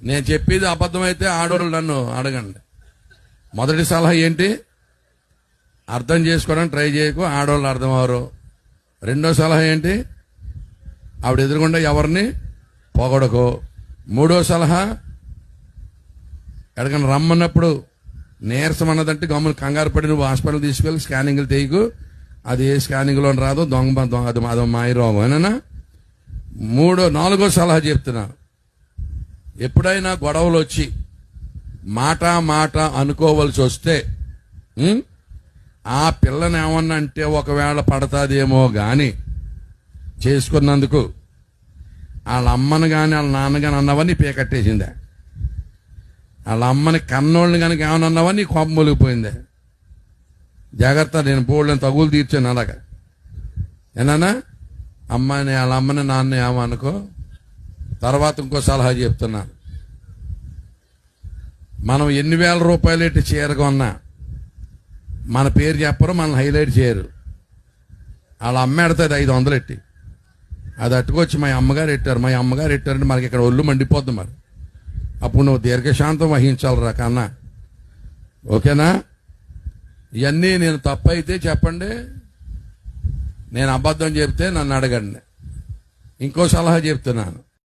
నేను చెప్పేది అబద్ధమైతే ఆడవాళ్ళు నన్ను అడగండి. మొదటి సలహా ఏంటి? అర్థం చేసుకోవడానికి ట్రై చేయకు, ఆడవాళ్ళు అర్థం అవరు. రెండో సలహా ఏంటి? ఆవిడ ఎదురుగుండా ఎవరిని పొగడకో. మూడో సలహా, ఎక్కడికైనా రమ్మన్నప్పుడు నీరసం అన్నదంటే గమ్ములు కంగారు పడి నువ్వు హాస్పిటల్ తీసుకెళ్ళి స్కానింగ్లు తీయకు, అది ఏ స్కానింగ్లో రాదు, అది అదో మాయ రోగం ఏనా. నాలుగో సలహా చెప్తున్నాను, ఎప్పుడైనా గొడవలు వచ్చి మాట అనుకోవలసి వస్తే ఆ పిల్లని ఏమన్నా అంటే ఒకవేళ పడతాదేమో గాని చేసుకున్నందుకు వాళ్ళ అమ్మని కానీ వాళ్ళ నాన్న కానీ అన్నవన్నీ పీకట్టేసిందే. వాళ్ళ అమ్మని కన్నోళ్ళని కనుక ఏమన్నా అన్నవన్నీ కోపం మొలిగిపోయిందే. జాగ్రత్త, నేను బోళ్ళని తగులు తీర్చాను అలాగా. ఏనా అమ్మాయిని వాళ్ళ అమ్మని నాన్న ఏమనుకో. తర్వాత ఇంకో సలహా చెప్తున్నాను, మనం ఎన్ని వేల రూపాయలు ఎట్టి చీరగా మన పేరు చెప్పరు, మనల్ని హైలైట్ చేయరు. వాళ్ళ అమ్మ ఎడతాది 500 ఎట్టి, అది అట్టుకొచ్చి మా అమ్మగారు ఎట్టారంటే మనకి ఇక్కడ ఒళ్ళు మండిపోద్ది. మరి అప్పుడు నువ్వు దీర్ఘశాంతం వహించాలరా కన్నా. ఓకేనా? ఇవన్నీ నేను తప్పు అయితే చెప్పండి, నేను అబద్ధం చెప్తే నన్ను అడగండి. ఇంకో సలహా చెప్తున్నాను,